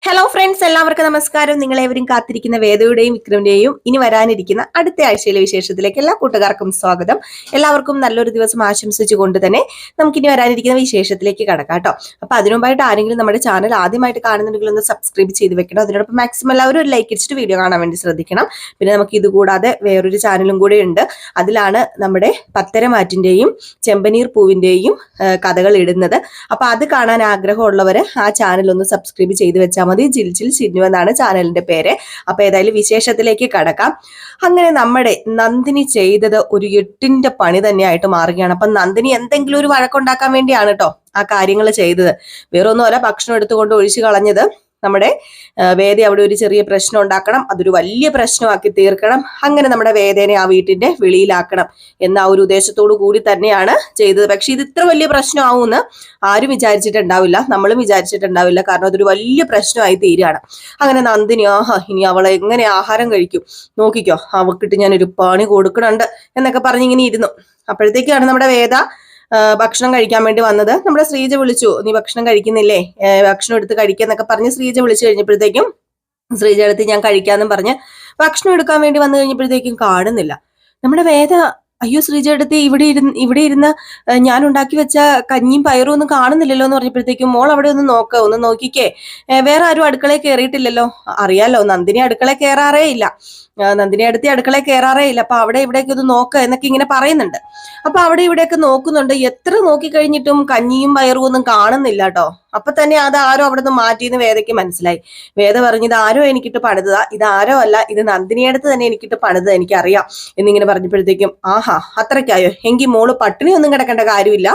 Hello friends, എല്ലാവർക്കും നമസ്കാരം. നിങ്ങളേവരും കാത്തിരിക്കുന്ന വേദയുടെയും വിക്രമിന്റെയും ഇനി വരാനിരിക്കുന്ന അടുത്ത ആഴ്ചയിലെ വിശേഷത്തിലേക്ക് എല്ലാ കൂട്ടുകാർക്കും സ്വാഗതം. എല്ലാവർക്കും നല്ലൊരു ദിവസം ആശംസിച്ചുകൊണ്ട് തന്നെ നമുക്കിനി വരാനിരിക്കുന്ന വിശേഷത്തിലേക്ക് കടക്കാം കേട്ടോ. അപ്പൊ അതിനുമുമ്പായിട്ട് ആരെങ്കിലും നമ്മുടെ ചാനൽ ആദ്യമായിട്ട് കാണുന്നുണ്ടെങ്കിൽ ഒന്ന് സബ്സ്ക്രൈബ് ചെയ്ത് വെക്കണം. അതിനോടൊപ്പം മാക്സിമം എല്ലാവരും ഒരു ലൈക്ക് അടിച്ചിട്ട് വീഡിയോ കാണാൻ വേണ്ടി ശ്രദ്ധിക്കണം. പിന്നെ നമുക്ക് ഇത് കൂടാതെ വേറൊരു ചാനലും കൂടെ ഉണ്ട്. അതിലാണ് നമ്മുടെ പത്തരമാറ്റിന്റെയും ചെമ്പനീർ പൂവിന്റെയും കഥകൾ ഇടുന്നത്. അപ്പൊ അത് കാണാൻ ആഗ്രഹമുള്ളവര് ആ ചാനൽ ഒന്ന് സബ്സ്ക്രൈബ് ചെയ്ത് വെച്ചാൽ മതി. ജിൽജിൽ ചിന്നു എന്നാണ് ചാനലിന്റെ പേര്. അപ്പൊ ഏതായാലും വിശേഷത്തിലേക്ക് കടക്കാം. അങ്ങനെ നമ്മുടെ നന്ദിനി ചെയ്തത് ഒരു എട്ടിന്റെ പണി തന്നെയായിട്ട് മാറുകയാണ്. അപ്പൊ നന്ദിനി എന്തെങ്കിലും ഒരു വഴക്കുണ്ടാക്കാൻ വേണ്ടിയാണ് കേട്ടോ ആ കാര്യങ്ങൾ ചെയ്തത്. വേറൊന്നുമല്ല, ഭക്ഷണം എടുത്തുകൊണ്ട് ഒഴിച്ചു കളഞ്ഞത് നമ്മുടെ വേദ അവിടെ ഒരു ചെറിയ പ്രശ്നം ഉണ്ടാക്കണം, അതൊരു വലിയ പ്രശ്നമാക്കി തീർക്കണം, അങ്ങനെ നമ്മുടെ വേദനെ ആ വീട്ടിന്റെ വെളിയിലാക്കണം എന്ന ഒരു ഉദ്ദേശത്തോടു കൂടി തന്നെയാണ് ചെയ്തത്. പക്ഷെ ഇത് ഇത്ര വലിയ പ്രശ്നമാവുമെന്ന് ആരും വിചാരിച്ചിട്ടുണ്ടാവില്ല, നമ്മളും വിചാരിച്ചിട്ടുണ്ടാവില്ല. കാരണം അതൊരു വലിയ പ്രശ്നമായി തീരുകയാണ്. അങ്ങനെ നന്ദിനി ഇനി അവളെ എങ്ങനെ ആഹാരം കഴിക്കും നോക്കിക്കോ, അവക്കിട്ട് ഞാനൊരു പണി കൊടുക്കണുണ്ട് എന്നൊക്കെ പറഞ്ഞിങ്ങനെ ഇരുന്നു. അപ്പോഴത്തേക്കാണ് നമ്മുടെ വേദ ഭക്ഷണം കഴിക്കാൻ വേണ്ടി വന്നത്. നമ്മുടെ ശ്രീജ വിളിച്ചു, നീ ഭക്ഷണം കഴിക്കുന്നില്ലേ, ഭക്ഷണം എടുത്ത് കഴിക്കാന്നൊക്കെ പറഞ്ഞ് ശ്രീജ വിളിച്ചു കഴിഞ്ഞപ്പോഴത്തേക്കും ശ്രീജ എടുത്ത് ഞാൻ കഴിക്കാന്നും പറഞ്ഞ് ഭക്ഷണം എടുക്കാൻ വേണ്ടി വന്നു കഴിഞ്ഞപ്പോഴത്തേക്കും കാണുന്നില്ല നമ്മുടെ വേദ. അയ്യോ ശ്രീജ എടുത്ത് ഇവിടെ ഇരുന്ന് ഞാൻ ഉണ്ടാക്കി വെച്ച കഞ്ഞിയും പയറും ഒന്നും കാണുന്നില്ലല്ലോ എന്ന് പറഞ്ഞപ്പോഴത്തേക്കും മോൾ അവിടെ ഒന്ന് നോക്കിക്കേ, വേറെ ആരും അടുക്കളയിൽ കയറിയിട്ടില്ലല്ലോ. അറിയാലോ, നന്ദിനി അടുക്കളയിൽ കയറാറേ ഇല്ല, നന്ദിനി അടുത്ത് അടുക്കളയിൽ കയറാറേ ഇല്ല. അപ്പൊ അവിടെ ഇവിടേക്ക് ഒന്ന് നോക്ക് എന്നൊക്കെ ഇങ്ങനെ പറയുന്നുണ്ട്. അപ്പൊ അവിടെ ഇവിടെയൊക്കെ നോക്കുന്നുണ്ട്. എത്ര നോക്കി കഴിഞ്ഞിട്ടും കഞ്ഞിയും പയറും ഒന്നും കാണുന്നില്ല കേട്ടോ. അപ്പൊ തന്നെ അത് ആരോ അവിടെ നിന്ന് മാറ്റിയെന്ന് വേദയ്ക്ക് മനസ്സിലായി. വേദ പറഞ്ഞു, ഇത് ആരോ എനിക്കിട്ട് പണിതാ, ഇത് ആരോ അല്ല, ഇത് നന്ദിനിയടുത്ത് തന്നെ എനിക്കിട്ട് പണിത്, എനിക്കറിയാം എന്നിങ്ങനെ പറഞ്ഞപ്പോഴത്തേക്കും ആഹാ അത്രയ്ക്കായോ, എങ്കിൽ മോള് പട്ടിണി ഒന്നും കിടക്കേണ്ട കാര്യമില്ല,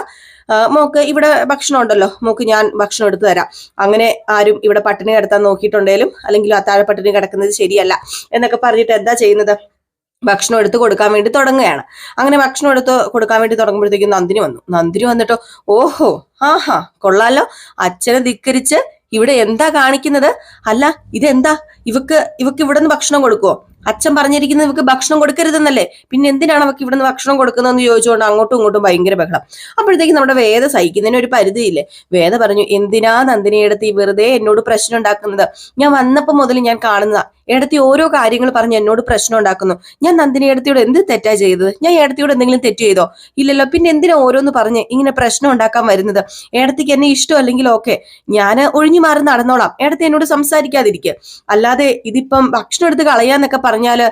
മോക്ക് ഇവിടെ ഭക്ഷണം ഉണ്ടല്ലോ, മോക്ക് ഞാൻ ഭക്ഷണം എടുത്തു തരാം. അങ്ങനെ ആരും ഇവിടെ പട്ടിണി കിടത്താൻ നോക്കിയിട്ടുണ്ടെങ്കിലും അല്ലെങ്കിൽ അത്താഴ പട്ടിണി കിടക്കുന്നത് ശരിയല്ല എന്നൊക്കെ പറഞ്ഞിട്ട് എന്താ ചെയ്യുന്നത്, ഭക്ഷണം എടുത്ത് കൊടുക്കാൻ വേണ്ടി തുടങ്ങുകയാണ്. അങ്ങനെ ഭക്ഷണം എടുത്ത് കൊടുക്കാൻ വേണ്ടി തുടങ്ങുമ്പോഴത്തേക്കും നന്ദിനി വന്നിട്ടോ, ഓഹോ ആഹാ കൊള്ളാലോ, അച്ഛനെ ധിക്കരിച്ച് ഇവിടെ എന്താ കാണിക്കുന്നത്, അല്ല ഇതെന്താ, ഇവക്ക് ഇവിടെ നിന്ന് ഭക്ഷണം കൊടുക്കുവോ, അച്ഛൻ പറഞ്ഞിരിക്കുന്നത് ഇവക്ക് ഭക്ഷണം കൊടുക്കരുതെന്നല്ലേ, പിന്നെ എന്തിനാണ് അവക്ക് ഇവിടെ നിന്ന് ഭക്ഷണം കൊടുക്കുന്നതെന്ന് ചോദിച്ചുകൊണ്ട് അങ്ങോട്ടും ഇങ്ങോട്ടും ഭയങ്കര ബഹളം. അപ്പോഴത്തേക്കും നമ്മുടെ വേദ സഹിക്കുന്നതിന് ഒരു പരിധിയില്ലേ. വേദ പറഞ്ഞു, എന്തിനാ നന്ദിനിയെടുത്ത് ഈ വെറുതെ എന്നോട് പ്രശ്നം ഉണ്ടാക്കുന്നത്, ഞാൻ വന്നപ്പോ മുതൽ ഞാൻ കാണുന്നതാ, ഏടത്തി ഓരോ കാര്യങ്ങൾ പറഞ്ഞ് എന്നോട് പ്രശ്നം ഉണ്ടാക്കുന്നു. ഞാൻ നന്ദിനിയെടുത്തിയോട് എന്ത് തെറ്റാ ചെയ്തത്, ഞാൻ ഏടത്തിയോട് എന്തെങ്കിലും തെറ്റ് ചെയ്തോ, ഇല്ലല്ലോ, പിന്നെ എന്തിനാ ഓരോന്ന് പറഞ്ഞ് ഇങ്ങനെ പ്രശ്നം ഉണ്ടാക്കാൻ വരുന്നത്, ഏടത്തിക്ക് എന്നെ ഇഷ്ടം അല്ലെങ്കിൽ ഓക്കെ ഞാൻ ഒഴിഞ്ഞു മാറി നടന്നോളാം, ഏടത്തി എന്നോട് സംസാരിക്കാതിരിക്കുക, അല്ലാതെ ഇതിപ്പം ഭക്ഷണം എടുത്ത് കളയാന്നൊക്കെ പറഞ്ഞാല്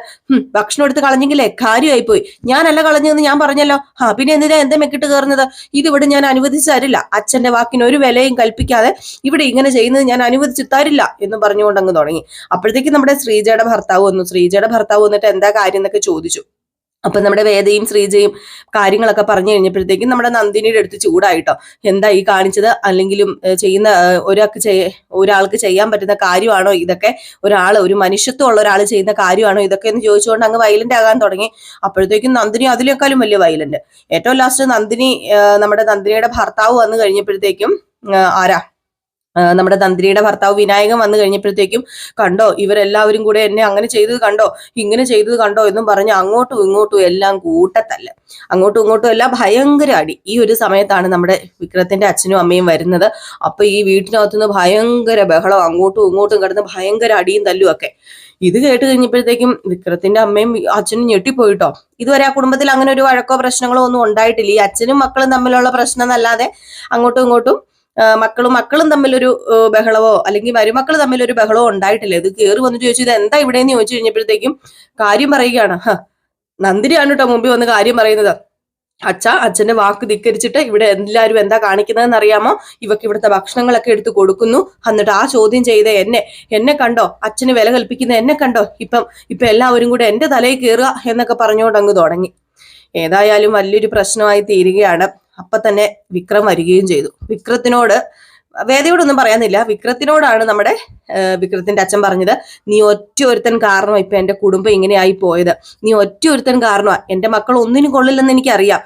ഭക്ഷണം എടുത്ത് കളഞ്ഞെങ്കിലേ കാര്യമായി പോയി, ഞാനല്ല കളഞ്ഞതെന്ന് ഞാൻ പറഞ്ഞല്ലോ, പിന്നെ എന്തിനാ എന്റെ മെക്കിട്ട് കയറുന്നത്, ഇതിവിടെ ഞാൻ അനുവദിച്ചു തരില്ല, അച്ഛന്റെ വാക്കിന് ഒരു വിലയും കൽപ്പിക്കാതെ ഇവിടെ ഇങ്ങനെ ചെയ്യുന്നത് ഞാൻ അനുവദിച്ചു തരില്ല എന്ന് പറഞ്ഞുകൊണ്ട് അങ്ങ് തുടങ്ങി. അപ്പോഴത്തേക്കും നമ്മുടെ ശ്രീജയുടെ ഭർത്താവ് വന്നിട്ട് എന്താ കാര്യം എന്നൊക്കെ ചോദിച്ചു. അപ്പൊ നമ്മുടെ വേദയും ശ്രീജയും കാര്യങ്ങളൊക്കെ പറഞ്ഞു കഴിഞ്ഞപ്പോഴത്തേക്കും നമ്മുടെ നന്ദിനിയുടെ അടുത്ത് ചൂടായിട്ടോ, എന്താ ഈ കാണിച്ചത്, അല്ലെങ്കിലും ചെയ്യുന്ന ഒരാൾക്ക് ചെയ്യാൻ പറ്റുന്ന കാര്യമാണോ ഇതൊക്കെ, ഒരു മനുഷ്യത്വമുള്ള ഒരാൾ ചെയ്യുന്ന കാര്യമാണോ ഇതൊക്കെ എന്ന് ചോദിച്ചുകൊണ്ട് അങ്ങ് വയലന്റ് ആകാൻ തുടങ്ങി. അപ്പോഴത്തേക്കും നന്ദിനി അതിനേക്കാളും വലിയ വയലന്റ്. ഏറ്റവും ലാസ്റ്റ് നമ്മുടെ നന്ദിനിയുടെ ഭർത്താവ് വന്നു കഴിഞ്ഞപ്പോഴത്തേക്കും നമ്മുടെ നന്ദിനിയുടെ ഭർത്താവ് വിനായകൻ വന്നു കഴിഞ്ഞപ്പോഴത്തേക്കും കണ്ടോ ഇവരെല്ലാവരും കൂടെ എന്നെ അങ്ങനെ ചെയ്തത് കണ്ടോ, ഇങ്ങനെ ചെയ്തത് കണ്ടോ എന്നും പറഞ്ഞ് അങ്ങോട്ടും ഇങ്ങോട്ടും എല്ലാം കൂട്ടത്തല്ല, അങ്ങോട്ടും ഇങ്ങോട്ടും എല്ലാം ഭയങ്കര അടി. ഈ ഒരു സമയത്താണ് നമ്മുടെ വിക്രത്തിന്റെ അച്ഛനും അമ്മയും വരുന്നത്. അപ്പൊ ഈ വീട്ടിനകത്തുനിന്ന് ഭയങ്കര ബഹളം, അങ്ങോട്ടും ഇങ്ങോട്ടും കിടന്ന് ഭയങ്കര അടിയും തല്ലും ഒക്കെ. ഇത് കേട്ട് കഴിഞ്ഞപ്പോഴത്തേക്കും വിക്രത്തിന്റെ അമ്മയും അച്ഛനും ഞെട്ടിപ്പോയിട്ടോ. ഇതുവരെ ആ കുടുംബത്തിൽ അങ്ങനെ ഒരു വഴക്കോ പ്രശ്നങ്ങളോ ഒന്നും ഉണ്ടായിട്ടില്ല. ഈ അച്ഛനും മക്കളും തമ്മിലുള്ള പ്രശ്നം എന്നല്ലാതെ അങ്ങോട്ടും ഇങ്ങോട്ടും മക്കളും തമ്മിലൊരു ബഹളവോ അല്ലെങ്കിൽ മരുമക്കൾ തമ്മിലൊരു ബഹളവോ ഉണ്ടായിട്ടില്ല. ഇത് കയറി വന്നിട്ട് ചോദിച്ചു, ഇത് എന്താ ഇവിടെയെന്ന് ചോദിച്ചു കഴിഞ്ഞപ്പോഴത്തേക്കും കാര്യം പറയുകയാണ്. നന്ദിനിയാണ് കേട്ടോ മുമ്പിൽ വന്ന് കാര്യം പറയുന്നത്. അച്ഛന്റെ വാക്ക് ധിക്കരിച്ചിട്ട് ഇവിടെ എല്ലാവരും എന്താ കാണിക്കുന്നതെന്ന് അറിയാമോ, ഇവക്ക് ഇവിടുത്തെ ഭക്ഷണങ്ങളൊക്കെ എടുത്ത് കൊടുക്കുന്നു, എന്നിട്ട് ആ ചോദ്യം ചെയ്ത എന്നെ കണ്ടോ, അച്ഛന് വില കൽപ്പിക്കുന്ന എന്നെ കണ്ടോ, ഇപ്പൊ എല്ലാവരും കൂടെ എന്റെ തലയിൽ കയറുക എന്നൊക്കെ പറഞ്ഞുകൊണ്ട് അങ്ങ് തുടങ്ങി. ഏതായാലും വലിയൊരു പ്രശ്നമായി തീരുകയാണ്. അപ്പൊ തന്നെ വിക്രം വരികയും ചെയ്തു. വിക്രത്തിനോട് വേദയോടൊന്നും പറയാനില്ല, വിക്രത്തിനോടാണ് നമ്മുടെ വിക്രത്തിന്റെ അച്ഛൻ പറഞ്ഞത്, നീ ഒറ്റ ഒരുത്തൻ കാരണം ഇപ്പൊ എന്റെ കുടുംബം ഇങ്ങനെയായി പോയത്, നീ ഒറ്റ ഒരുത്തൻ കാരണമാ, എന്റെ മക്കൾ ഒന്നിനും കൊള്ളില്ലെന്ന് എനിക്കറിയാം,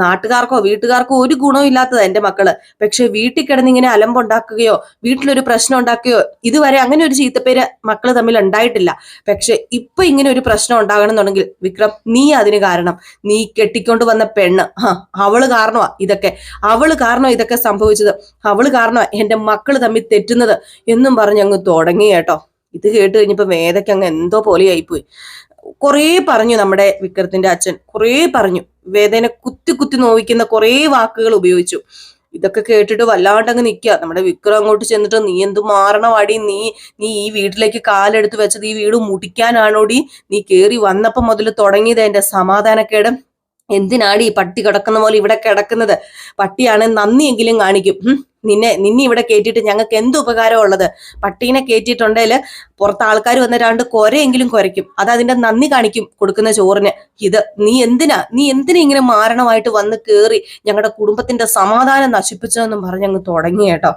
നാട്ടുകാർക്കോ വീട്ടുകാർക്കോ ഒരു ഗുണവും ഇല്ലാത്തതാ എന്റെ മക്കള്, പക്ഷെ വീട്ടിൽ കിടന്ന് ഇങ്ങനെ അലമ്പുണ്ടാക്കുകയോ വീട്ടിലൊരു പ്രശ്നം ഉണ്ടാക്കുകയോ ഇതുവരെ അങ്ങനെ ഒരു ചീത്തപ്പേര് മക്കള് തമ്മിൽ ഉണ്ടായിട്ടില്ല. പക്ഷെ ഇപ്പൊ ഇങ്ങനെ ഒരു പ്രശ്നം ഉണ്ടാകണമെന്നുണ്ടെങ്കിൽ വിക്രം നീ അതിന് കാരണം, നീ കെട്ടിക്കൊണ്ട് വന്ന പെണ്ണ് അവള് കാരണമാ ഇതൊക്കെ സംഭവിച്ചത്, അവള് കാരണമാ എന്റെ മക്കൾ തമ്മിൽ തെറ്റുന്നത് എന്നും പറഞ്ഞ് അങ്ങ് തുടങ്ങി കേട്ടോ. ഇത് കേട്ട് കഴിഞ്ഞപ്പോ വേദയ്ക്ക് അങ്ങ് എന്തോ പോലെ ആയിപ്പോയി. കുറേ പറഞ്ഞു നമ്മുടെ വിക്രത്തിന്റെ അച്ഛൻ, കുറേ പറഞ്ഞു, വേദനെ കുത്തി കുത്തി നോവിക്കുന്ന കുറേ വാക്കുകൾ ഉപയോഗിച്ചു. ഇതൊക്കെ കേട്ടിട്ട് വല്ലാണ്ടങ്ങ് നിൽക്കുക. നമ്മുടെ വിക്രം അങ്ങോട്ട് ചെന്നിട്ട്, നീ എന്തു മാറണവാടി, നീ നീ ഈ വീട്ടിലേക്ക് കാലെടുത്ത് വെച്ചത് ഈ വീട് മുടിക്കാനാണോടി? നീ കേറി വന്നപ്പോ മുതൽ തുടങ്ങിയത് എന്റെ സമാധാനക്കേട്. എന്തിനാണ് ഈ പട്ടി കിടക്കുന്ന പോലെ ഇവിടെ കിടക്കുന്നത്? പട്ടിയാണ് നന്ദിയെങ്കിലും കാണിക്കും. നിന്നെ ഇവിടെ കയറ്റിയിട്ട് ഞങ്ങൾക്ക് എന്ത് ഉപകാരം ഉള്ളത്? പട്ടീനെ കയറ്റിയിട്ടുണ്ടെങ്കിൽ പുറത്ത് ആൾക്കാർ വന്ന 2 കൊരയെങ്കിലും കുരയ്ക്കും. അത് അതിന്റെ നന്ദി കാണിക്കും കൊടുക്കുന്ന ചോറിന്. ഇത് നീ എന്തിനാ ഇങ്ങനെ മാരണമായിട്ട് വന്ന് കേറി ഞങ്ങളുടെ കുടുംബത്തിന്റെ സമാധാനം നശിപ്പിച്ചതെന്നും പറഞ്ഞങ്ങ് തുടങ്ങി കേട്ടോ.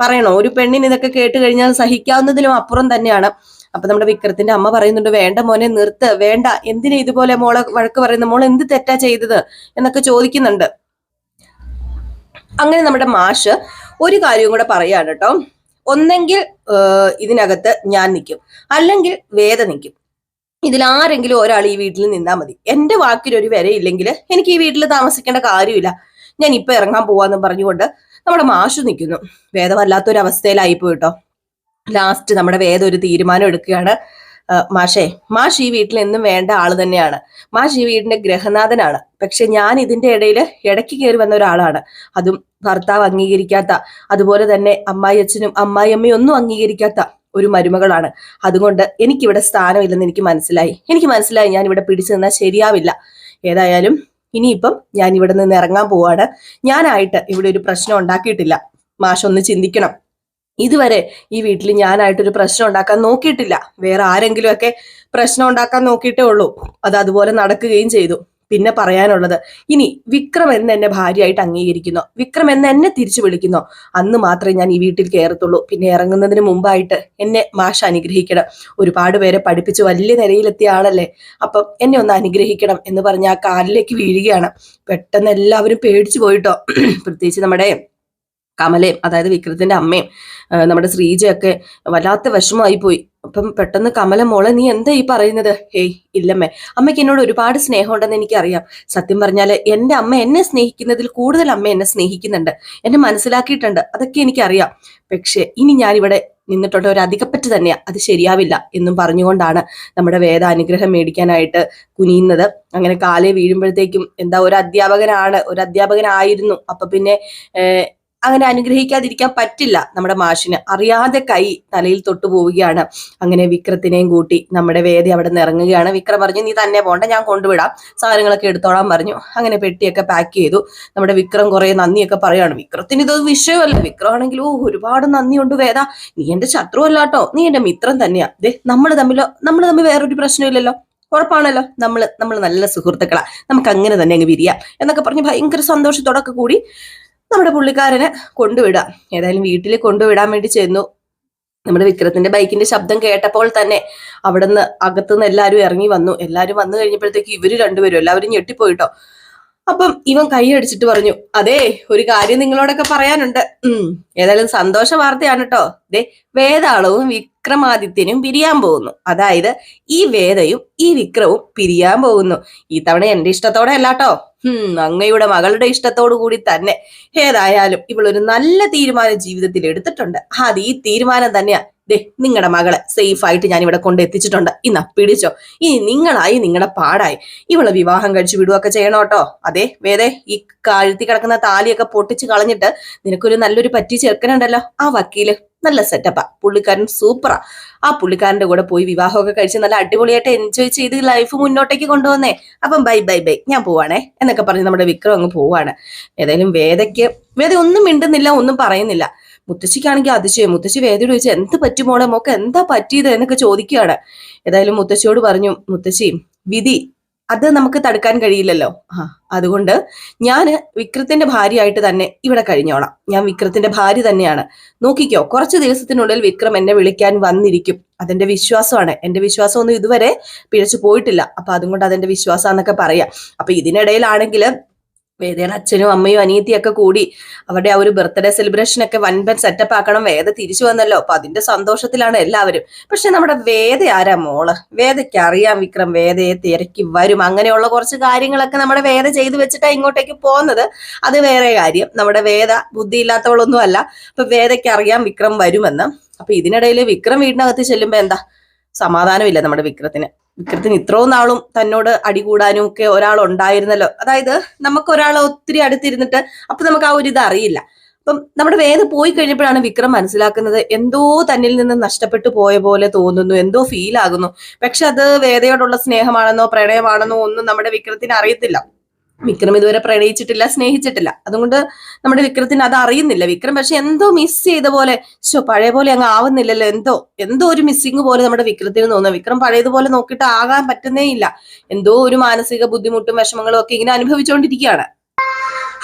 പറയണോ, ഒരു പെണ്ണിന് ഇതൊക്കെ കേട്ട് കഴിഞ്ഞാൽ സഹിക്കാവുന്നതിലും അപ്പുറം തന്നെയാണ്. അപ്പൊ നമ്മുടെ വിക്രത്തിന്റെ അമ്മ പറയുന്നുണ്ട്, വേണ്ട മോനെ നിർത്ത്, വേണ്ട, എന്തിനാ ഇതുപോലെ മോളെ വഴക്ക് പറയുന്നത്? മോൾ എന്ത് തെറ്റാ ചെയ്തത് എന്നൊക്കെ ചോദിക്കുന്നുണ്ട്. അങ്ങനെ നമ്മുടെ മാഷ് ഒരു കാര്യവും കൂടെ പറയാണ് കേട്ടോ. ഒന്നെങ്കിൽ ഇതിനകത്ത് ഞാൻ നിൽക്കും, അല്ലെങ്കിൽ വേദ നിൽക്കും. ഇതിലാരെങ്കിലും ഒരാൾ ഈ വീട്ടിൽ നിന്നാൽ മതി. എന്റെ വാക്കിലൊരു വിലയില്ലെങ്കിൽ എനിക്ക് ഈ വീട്ടിൽ താമസിക്കേണ്ട കാര്യമില്ല. ഞാൻ ഇപ്പൊ ഇറങ്ങാൻ പോവാന്നും പറഞ്ഞുകൊണ്ട് നമ്മുടെ മാഷ് നിൽക്കുന്നു. വേദ വല്ലാത്തൊരു അവസ്ഥയിലായിപ്പോ കേട്ടോ. ലാസ്റ്റ് നമ്മുടെ വേദ ഒരു തീരുമാനം എടുക്കുകയാണ്. മാഷ് ഈ വീട്ടിൽ എന്നും വേണ്ട ആള് തന്നെയാണ്. മാഷ് ഈ വീടിന്റെ ഗ്രഹനാഥനാണ്. പക്ഷെ ഞാൻ ഇതിന്റെ ഇടയിൽ ഇടയ്ക്ക് കയറി വന്ന ഒരാളാണ്. അതും ഭർത്താവ് അംഗീകരിക്കാത്ത, അതുപോലെ തന്നെ അമ്മായി അച്ഛനും അമ്മായിയമ്മയും ഒന്നും അംഗീകരിക്കാത്ത ഒരു മരുമകളാണ്. അതുകൊണ്ട് എനിക്കിവിടെ സ്ഥാനമില്ലെന്ന് എനിക്ക് മനസ്സിലായി. ഞാൻ ഇവിടെ പിടിച്ചു നിന്നാൽ ശരിയാവില്ല. ഏതായാലും ഇനിയിപ്പം ഞാൻ ഇവിടെ നിന്ന് ഇറങ്ങാൻ പോവാണ്. ഞാനായിട്ട് ഇവിടെ ഒരു പ്രശ്നം ഉണ്ടാക്കിയിട്ടില്ല. മാഷ് ഒന്ന് ചിന്തിക്കണം. ഇതുവരെ ഈ വീട്ടിൽ ഞാനായിട്ടൊരു പ്രശ്നം ഉണ്ടാക്കാൻ നോക്കിയിട്ടില്ല. വേറെ ആരെങ്കിലും ഒക്കെ പ്രശ്നം ഉണ്ടാക്കാൻ നോക്കിയിട്ടേ ഉള്ളൂ. അത് അതുപോലെ നടക്കുകയും ചെയ്തു. പിന്നെ പറയാനുള്ളത്, ഇനി വിക്രം എന്ന് എന്നെ ഭാര്യയായിട്ട് അംഗീകരിക്കുന്നോ, വിക്രം എന്ന് എന്നെ തിരിച്ചു വിളിക്കുന്നോ, അന്ന് മാത്രമേ ഞാൻ ഈ വീട്ടിൽ കയറത്തുള്ളൂ. പിന്നെ ഇറങ്ങുന്നതിന് മുമ്പായിട്ട് എന്നെ മാഷ് അനുഗ്രഹിക്കണം. ഒരുപാട് പേരെ പഠിപ്പിച്ച് വലിയ നിലയിലെത്തിയ ആളല്ലേ, അപ്പം എന്നെ ഒന്ന് അനുഗ്രഹിക്കണം എന്ന് പറഞ്ഞ് ആ കാലിലേക്ക് വീഴുകയാണ്. പെട്ടെന്ന് എല്ലാവരും പേടിച്ചു പോയിട്ടോ. പ്രത്യേകിച്ച് നമ്മുടെ കമലയും, അതായത് വിക്രത്തിന്റെ അമ്മയും നമ്മുടെ ശ്രീജയൊക്കെ വല്ലാത്ത വിഷമമായി പോയി. അപ്പം പെട്ടെന്ന് കമല, മോളെ നീ എന്താ ഈ പറയുന്നത്? ഹേയ് ഇല്ലമ്മേ, അമ്മയ്ക്ക് എന്നോട് ഒരുപാട് സ്നേഹമുണ്ടെന്ന് എനിക്കറിയാം. സത്യം പറഞ്ഞാല് എന്റെ അമ്മ എന്നെ സ്നേഹിക്കുന്നതിൽ കൂടുതൽ അമ്മ എന്നെ സ്നേഹിക്കുന്നുണ്ട്, എന്നെ മനസ്സിലാക്കിയിട്ടുണ്ട്, അതൊക്കെ എനിക്കറിയാം. പക്ഷെ ഇനി ഞാനിവിടെ നിന്നിട്ടുള്ള ഒരു അധികപ്പറ്റ് തന്നെയാ, അത് ശരിയാവില്ല എന്നും പറഞ്ഞുകൊണ്ടാണ് നമ്മുടെ വേദ അനുഗ്രഹം മേടിക്കാനായിട്ട് കുനിയുന്നത്. അങ്ങനെ കാലേ വീഴുമ്പോഴത്തേക്കും എന്താ, ഒരു അധ്യാപകനായിരുന്നു. അപ്പൊ പിന്നെ അങ്ങനെ അനുഗ്രഹിക്കാതിരിക്കാൻ പറ്റില്ല. നമ്മുടെ മാഷിന് അറിയാതെ കൈ തലയിൽ തൊട്ടു പോവുകയാണ്. അങ്ങനെ വിക്രത്തിനെയും കൂട്ടി നമ്മുടെ വേദ അവിടെ നിന്ന് ഇറങ്ങുകയാണ്. വിക്രം പറഞ്ഞു, നീ തന്നെ പോണ്ട, ഞാൻ കൊണ്ടുവിടാം, സാധനങ്ങളൊക്കെ എടുത്തോളാൻ പറഞ്ഞു. അങ്ങനെ പെട്ടിയൊക്കെ പാക്ക് ചെയ്തു. നമ്മുടെ വിക്രം കുറെ നന്ദിയൊക്കെ പറയാണ്. വിക്രത്തിന് ഇത് വിഷയമല്ല. വിക്രം ആണെങ്കിലും ഒരുപാട് നന്ദിയുണ്ട് വേദ, നീ എന്റെ ശത്രു അല്ലാട്ടോ, നീ എന്റെ മിത്രം തന്നെയാ. നമ്മൾ തമ്മിൽ വേറൊരു പ്രശ്നമില്ലല്ലോ, ഉറപ്പാണല്ലോ, നമ്മൾ നല്ല സുഹൃത്തുക്കളാ, നമുക്ക് അങ്ങനെ തന്നെ അങ്ങ് പിരിയാം എന്നൊക്കെ പറഞ്ഞ് ഭയങ്കര സന്തോഷത്തോടൊക്കെ കൂടി നമ്മുടെ പുള്ളിക്കാരനെ കൊണ്ടുവിടാം. ഏതായാലും വീട്ടിൽ കൊണ്ടുവിടാൻ വേണ്ടി ചെന്നു. നമ്മുടെ വിക്രത്തിന്റെ ബൈക്കിന്റെ ശബ്ദം കേട്ടപ്പോൾ തന്നെ അവിടുന്ന് അകത്തുനിന്ന് എല്ലാവരും ഇറങ്ങി വന്നു. എല്ലാവരും വന്നു കഴിഞ്ഞപ്പോഴത്തേക്ക് ഇവര് രണ്ടുപേരും എല്ലാവരും ഞെട്ടിപ്പോയിട്ടോ. അപ്പം ഇവൻ കൈയടിച്ചിട്ട് പറഞ്ഞു, അതെ, ഒരു കാര്യം നിങ്ങളോടൊക്കെ പറയാനുണ്ട്. ഏതായാലും സന്തോഷ വാർത്തയാണ് കേട്ടോ. വേതാളവും വിക്രമാദിത്യനും പിരിയാൻ പോകുന്നു. അതായത് ഈ വേദയും ഈ വിക്രവും പിരിയാൻ പോകുന്നു. ഈ തവണ എന്റെ ഇഷ്ടത്തോടെ അല്ലാട്ടോ, അങ്ങയുടെ മകളുടെ ഇഷ്ടത്തോടു കൂടി തന്നെ. ഏതായാലും ഇവളൊരു നല്ല തീരുമാനം ജീവിതത്തിൽ എടുത്തിട്ടുണ്ട്. അത് ഈ തീരുമാനം തന്നെയാ. നിങ്ങളുടെ മകളെ സേഫ് ആയിട്ട് ഞാൻ ഇവിടെ കൊണ്ട് എത്തിച്ചിട്ടുണ്ട്. ഇന്നാ പിടിച്ചോ. ഇനി നിങ്ങളായി നിങ്ങളുടെ പാടായി. ഇവളെ വിവാഹം കഴിച്ചു വിടുകയൊക്കെ ചെയ്യണോട്ടോ. അതെ വേദേ, ഈ കഴുത്തി കിടക്കുന്ന താലിയൊക്കെ പൊട്ടിച്ച് കളഞ്ഞിട്ട് നിനക്കൊരു നല്ലൊരു പറ്റി ചേർക്കനുണ്ടല്ലോ, ആ വക്കീല് നല്ല സെറ്റപ്പാ, പുള്ളിക്കാരൻ സൂപ്പറാ. ആ പുള്ളിക്കാരന്റെ കൂടെ പോയി വിവാഹമൊക്കെ കഴിച്ച് നല്ല അടിപൊളിയായിട്ട് എൻജോയ് ചെയ്ത് ലൈഫ് മുന്നോട്ടേക്ക് കൊണ്ടുവന്നേ. അപ്പം ബൈ ഞാൻ പോവാണേ എന്നൊക്കെ പറഞ്ഞ് നമ്മുടെ വിക്രം അങ്ങ് പോവാണ്. ഏതായാലും വേദ ഒന്നും മിണ്ടുന്നില്ല, ഒന്നും പറയുന്നില്ല. മുത്തശ്ശിക്കാണെങ്കിൽ അതിശയം. മുത്തശ്ശി വേദയോട് ചോദിച്ചു, എന്ത് പറ്റുമോളെ, മോക്ക് എന്താ പറ്റിയത് എന്നൊക്കെ ചോദിക്കുകയാണ്. ഏതായാലും മുത്തശ്ശിയോട് പറഞ്ഞു, മുത്തശ്ശി, വിധി അത് നമുക്ക് തടുക്കാൻ കഴിയില്ലല്ലോ. അതുകൊണ്ട് ഞാൻ വിക്രത്തിന്റെ ഭാര്യയായിട്ട് തന്നെ ഇവിടെ കഴിഞ്ഞോളാം. ഞാൻ വിക്രത്തിന്റെ ഭാര്യ തന്നെയാണ്. നോക്കിക്കോ, കുറച്ച് ദിവസത്തിനുള്ളിൽ വിക്രം എന്നെ വിളിക്കാൻ വന്നിരിക്കും. അതെന്റെ വിശ്വാസമാണ്. എന്റെ വിശ്വാസമൊന്നും ഇതുവരെ പിഴച്ചു പോയിട്ടില്ല. അപ്പൊ അതുകൊണ്ട് അതെന്റെ വിശ്വാസമാന്നൊക്കെ പറയാം. അപ്പൊ ഇതിനിടയിലാണെങ്കിൽ വേദയുടെ അച്ഛനും അമ്മയും അനിയത്തിയും ഒക്കെ കൂടി അവരുടെ ആ ഒരു ബർത്ത്ഡേ സെലിബ്രേഷൻ ഒക്കെ വൻപൻ സെറ്റപ്പ് ആക്കണം. വേദ തിരിച്ചു വന്നല്ലോ, അപ്പൊ അതിന്റെ സന്തോഷത്തിലാണ് എല്ലാവരും. പക്ഷെ നമ്മുടെ വേദ ആരാ മോള്? വേദയ്ക്ക് അറിയാം വിക്രം വേദയെ തിരക്കി വരും, അങ്ങനെയുള്ള കുറച്ച് കാര്യങ്ങളൊക്കെ നമ്മുടെ വേദ ചെയ്തു വെച്ചിട്ടാ ഇങ്ങോട്ടേക്ക് പോകുന്നത്. അത് വേറെ കാര്യം. നമ്മുടെ വേദ ബുദ്ധിയില്ലാത്തവളൊന്നും അല്ല. അപ്പൊ വേദയ്ക്ക് അറിയാം വിക്രം വരുമെന്ന്. അപ്പൊ ഇതിനിടയിൽ വിക്രം വീടിനകത്ത് ചെല്ലുമ്പോ എന്താ സമാധാനമില്ല നമ്മുടെ വിക്രത്തിന്. വിക്രത്തിന് ഇത്രയും നാളും തന്നോട് അടികൂടാനും ഒക്കെ ഒരാൾ ഉണ്ടായിരുന്നല്ലോ. അതായത് നമുക്ക് ഒരാളെ ഒത്തിരി അടുത്തിരുന്നിട്ട് അപ്പൊ നമുക്ക് ആ ഒരു ഇത് അറിയില്ല. അപ്പം നമ്മുടെ വേദ പോയി കഴിഞ്ഞപ്പോഴാണ് വിക്രം മനസ്സിലാക്കുന്നത് എന്തോ തന്നിൽ നിന്ന് നഷ്ടപ്പെട്ടു പോയ പോലെ തോന്നുന്നു, എന്തോ ഫീൽ ആകുന്നു. പക്ഷെ അത് വേദയോടുള്ള സ്നേഹമാണെന്നോ പ്രണയമാണെന്നോ ഒന്നും നമ്മുടെ വിക്രത്തിന് അറിയത്തില്ല. വിക്രം ഇതുവരെ പ്രണയിച്ചിട്ടില്ല, സ്നേഹിച്ചിട്ടില്ല. അതുകൊണ്ട് നമ്മുടെ വിക്രത്തിന് അത് അറിയുന്നില്ല. വിക്രം പക്ഷെ എന്തോ മിസ് ചെയ്ത പോലെ, പഴയ പോലെ അങ്ങ് ആവുന്നില്ലല്ലോ, എന്തോ ഒരു മിസ്സിങ് പോലെ നമ്മുടെ വിക്രത്തിന് തോന്നുന്നു. വിക്രം പഴയതുപോലെ നോക്കിയിട്ട് ആകാൻ പറ്റുന്നേ ഇല്ല. എന്തോ ഒരു മാനസിക ബുദ്ധിമുട്ടും വിഷമങ്ങളും ഒക്കെ ഇങ്ങനെ അനുഭവിച്ചുകൊണ്ടിരിക്കുകയാണ്.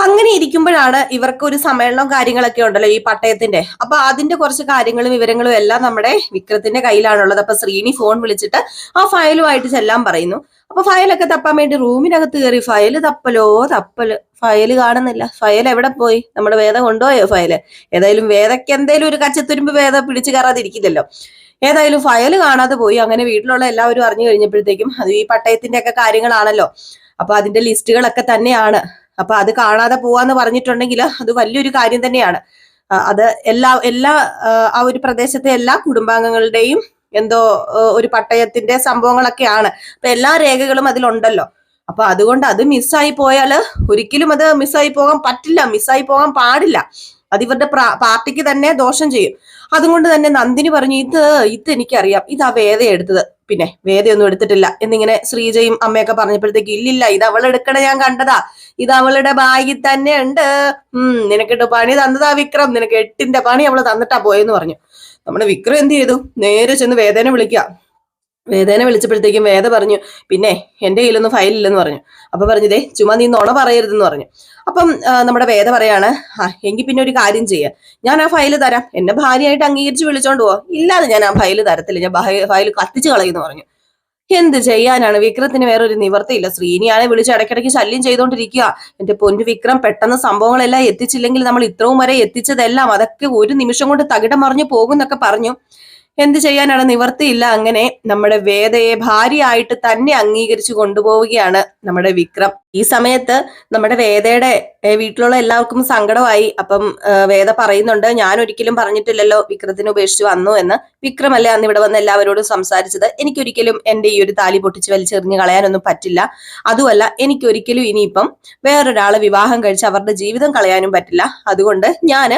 അങ്ങനെ ഇരിക്കുമ്പോഴാണ് ഇവർക്ക് ഒരു സമ്മേളനവും കാര്യങ്ങളൊക്കെ ഉണ്ടല്ലോ ഈ പട്ടയത്തിന്റെ. അപ്പൊ അതിന്റെ കുറച്ച് കാര്യങ്ങളും വിവരങ്ങളും എല്ലാം നമ്മുടെ വിക്രത്തിന്റെ കയ്യിലാണുള്ളത്. അപ്പൊ ശ്രീനി ഫോൺ വിളിച്ചിട്ട് ആ ഫയലുമായിട്ട് ചെല്ലാൻ പറയുന്നു. അപ്പൊ ഫയലൊക്കെ തപ്പാൻ വേണ്ടി റൂമിനകത്ത് കയറി ഫയല് തപ്പല്, ഫയല് കാണുന്നില്ല. ഫയൽ എവിടെ പോയി? നമ്മുടെ വേദ കൊണ്ടുപോയോ ഫയല്? ഏതായാലും വേദയ്ക്ക് എന്തേലും ഒരു കച്ചത്തുരുമ്പ് വേദ പിടിച്ചു കയറാതിരിക്കില്ലല്ലോ. ഏതായാലും ഫയല് കാണാതെ പോയി. അങ്ങനെ വീട്ടിലുള്ള എല്ലാവരും അറിഞ്ഞു കഴിഞ്ഞപ്പോഴത്തേക്കും അത് ഈ പട്ടയത്തിന്റെ ഒക്കെ കാര്യങ്ങളാണല്ലോ. അപ്പൊ അതിന്റെ ലിസ്റ്റുകളൊക്കെ തന്നെയാണ്. അപ്പൊ അത് കാണാതെ പോവാന്ന് പറഞ്ഞിട്ടുണ്ടെങ്കിൽ അത് വലിയൊരു കാര്യം തന്നെയാണ്. അത് എല്ലാ ആ ഒരു പ്രദേശത്തെ എല്ലാ കുടുംബാംഗങ്ങളുടെയും എന്തോ ഒരു പട്ടയത്തിന്റെ സംഭവങ്ങളൊക്കെയാണ്. അപ്പൊ എല്ലാ രേഖകളും അതിലുണ്ടല്ലോ. അപ്പൊ അതുകൊണ്ട് അത് മിസ്സായി പോയാൽ ഒരിക്കലും അത് മിസ്സായി പോകാൻ പറ്റില്ല, മിസ്സായി പോകാൻ പാടില്ല. അത് ഇവരുടെ പാർട്ടിക്ക് തന്നെ ദോഷം ചെയ്യും. അതുകൊണ്ട് തന്നെ നന്ദിനി പറഞ്ഞു, ഇത് എനിക്കറിയാം, ഇതാ വേദ എടുത്തത്, പിന്നെ വേദയൊന്നും എടുത്തിട്ടില്ല എന്നിങ്ങനെ ശ്രീജയും അമ്മയൊക്കെ പറഞ്ഞപ്പോഴത്തേക്ക് ഇല്ലില്ല, ഇത് അവൾ എടുക്കണ ഞാൻ കണ്ടതാ, ഇത് അവളുടെ ബാഗിൽ തന്നെ ഉണ്ട്. നിനക്കിട്ട് പണി തന്നതാ വിക്രം, നിനക്ക് 8ന്റെ പണി അവള് തന്നിട്ടാ പോയെന്ന് പറഞ്ഞു. നമ്മുടെ വിക്രം എന്ത് ചെയ്തു? നേരെ ചെന്ന് വേദനെ വിളിക്കുക. വേദനെ വിളിച്ചപ്പോഴത്തേക്കും വേദ പറഞ്ഞു, പിന്നെ എന്റെ കയ്യിലൊന്നും ഫയലില്ലെന്ന് പറഞ്ഞു. അപ്പൊ പറഞ്ഞതേ ചുമ്മാ നീ നുണ പറയരുതെന്ന് പറഞ്ഞു. അപ്പം നമ്മുടെ വേദ പറയാണ്, എങ്കിൽ പിന്നെ ഒരു കാര്യം ചെയ്യാം, ഞാൻ ആ ഫയല് തരാം, എന്നെ ഭാര്യയായിട്ട് അംഗീകരിച്ച് വിളിച്ചോണ്ട് പോവാ. ഇല്ലാതെ ഞാൻ ആ ഫയല് തരത്തില്ല, ഞാൻ ഫയൽ കത്തിച്ച് കളയുന്നു പറഞ്ഞു. എന്ത് ചെയ്യാനാണ്, വിക്രത്തിന് വേറൊരു നിവർത്തിയില്ല. ശ്രീനിയാണെ വിളിച്ച് ഇടയ്ക്കിടയ്ക്ക് ശല്യം ചെയ്തോണ്ടിരിക്കുക. എന്റെ പൊന്നു വിക്രം, പെട്ടെന്ന് സംഭവങ്ങളെല്ലാം എത്തിച്ചില്ലെങ്കിൽ നമ്മൾ ഇത്രയും വരെ എത്തിച്ചതെല്ലാം അതൊക്കെ ഒരു നിമിഷം കൊണ്ട് തകിടം മറിഞ്ഞു പോകുന്നൊക്കെ പറഞ്ഞു. എന്ത് ചെയ്യാനാണ്, നിവർത്തിയില്ല. അങ്ങനെ നമ്മുടെ വേദയെ ഭാര്യയായിട്ട് തന്നെ അംഗീകരിച്ചു കൊണ്ടുപോവുകയാണ് നമ്മുടെ വിക്രം. ഈ സമയത്ത് നമ്മുടെ വേദയുടെ വീട്ടിലുള്ള എല്ലാവർക്കും സങ്കടമായി. അപ്പം വേദ പറയുന്നുണ്ട്, ഞാൻ ഒരിക്കലും പറഞ്ഞിട്ടില്ലല്ലോ വിക്രത്തിന് ഉപേക്ഷിച്ച് വന്നു എന്ന്. വിക്രമല്ലേ അന്ന് ഇവിടെ വന്ന് എല്ലാവരോടും സംസാരിച്ചത്. എനിക്കൊരിക്കലും എന്റെ ഈ ഒരു താലി പൊട്ടിച്ച് വലിച്ചെറിഞ്ഞ് കളയാനൊന്നും പറ്റില്ല. അതുമല്ല എനിക്കൊരിക്കലും ഇനിയിപ്പം വേറൊരാളെ വിവാഹം കഴിച്ച് അവരുടെ ജീവിതം കളയാനും പറ്റില്ല. അതുകൊണ്ട് ഞാൻ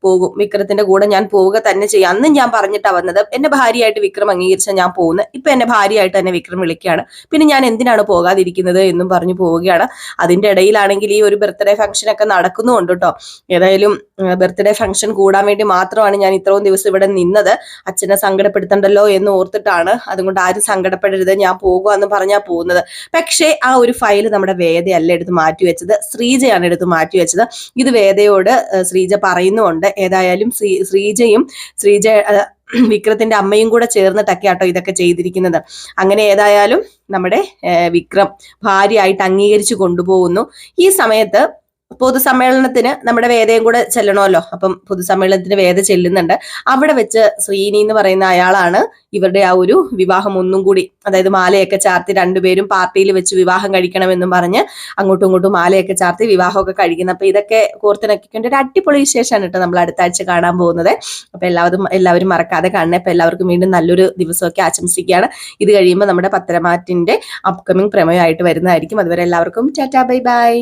പോകും, വിക്രത്തിന്റെ കൂടെ ഞാൻ പോവുക തന്നെ ചെയ്യാം. അന്നും ഞാൻ പറഞ്ഞിട്ടാ വന്നത്, എന്നെ ഭാര്യയായിട്ട് വിക്രം അംഗീകരിച്ച ഞാൻ പോകുന്നത്. ഇപ്പൊ എന്നെ ഭാര്യയായിട്ട് തന്നെ വിക്രം വിളിക്കുകയാണ്, പിന്നെ ഞാൻ എന്തിനാണ് പോകാതിരിക്കുന്നത് എന്നും പറഞ്ഞു പോവുകയാണ്. അതിന്റെ ഇടയിലാണെങ്കിൽ ഈ ഒരു ബർത്ത്ഡേ ഫംഗ്ഷൻ ഒക്കെ നടക്കുന്നുണ്ട് കേട്ടോ. ഏതായാലും ബർത്ത്ഡേ ഫംഗ്ഷൻ കൂടാൻ വേണ്ടി മാത്രമാണ് ഞാൻ ഇത്രയും ദിവസം ഇവിടെ നിന്നത്. അച്ഛനെ സങ്കടപ്പെടുത്തണ്ടല്ലോ എന്ന് ഓർത്തിട്ടാണ്. അതുകൊണ്ട് ആരും സങ്കടപ്പെടരുത്, ഞാൻ പോകുക പറഞ്ഞാ പോകുന്നത്. പക്ഷേ ആ ഒരു ഫയൽ നമ്മുടെ വേദയല്ല എടുത്ത് മാറ്റിവെച്ചത്, ശ്രീജയാണ് എടുത്ത് മാറ്റിവെച്ചത്. ഇത് വേദയോട് ശ്രീജ പറയുന്നുണ്ട്. ഏതായാലും ശ്രീജ വിക്രത്തിന്റെ അമ്മയും കൂടെ ചേർന്നിട്ടൊക്കെ ആട്ടോ ഇതൊക്കെ ചെയ്തിരിക്കുന്നത്. അങ്ങനെ ഏതായാലും നമ്മുടെ വിക്രം ഭാര്യയായിട്ട് അംഗീകരിച്ചു കൊണ്ടുപോകുന്നു. ഈ സമയത്ത് പൊതുസമ്മേളനത്തിന് നമ്മുടെ വേദയും കൂടെ ചെല്ലണമല്ലോ. അപ്പം പൊതുസമ്മേളനത്തിന് വേദ ചെല്ലുന്നുണ്ട്. അവിടെ വെച്ച് ശ്രീനി എന്ന് പറയുന്ന അയാളാണ് ഇവരുടെ ആ ഒരു വിവാഹം ഒന്നും കൂടി, അതായത് മാലയൊക്കെ ചാർത്തി രണ്ടുപേരും പാർട്ടിയിൽ വെച്ച് വിവാഹം കഴിക്കണമെന്നും പറഞ്ഞ് അങ്ങോട്ടും ഇങ്ങോട്ടും മാലയൊക്കെ ചാർത്തി വിവാഹമൊക്കെ കഴിക്കുന്നത്. അപ്പൊ ഇതൊക്കെ കോർത്തിണക്കിക്കൊണ്ട് ഒരു അടിപൊളി വിശേഷമാണ് കേട്ടോ നമ്മൾ അടുത്ത ആഴ്ച കാണാൻ പോകുന്നത്. അപ്പൊ എല്ലാവരും മറക്കാതെ കാണണേ. അപ്പൊ എല്ലാവർക്കും വീണ്ടും നല്ലൊരു ദിവസമൊക്കെ ആശംസിക്കുകയാണ്. ഇത് കഴിയുമ്പോൾ നമ്മുടെ പത്തരമാറ്റിന്റെ അപ്കമിങ് പ്രമേയമായിട്ട് വരുന്നതായിരിക്കും. അതുവരെ എല്ലാവർക്കും ടാറ്റാ ബൈ ബൈ.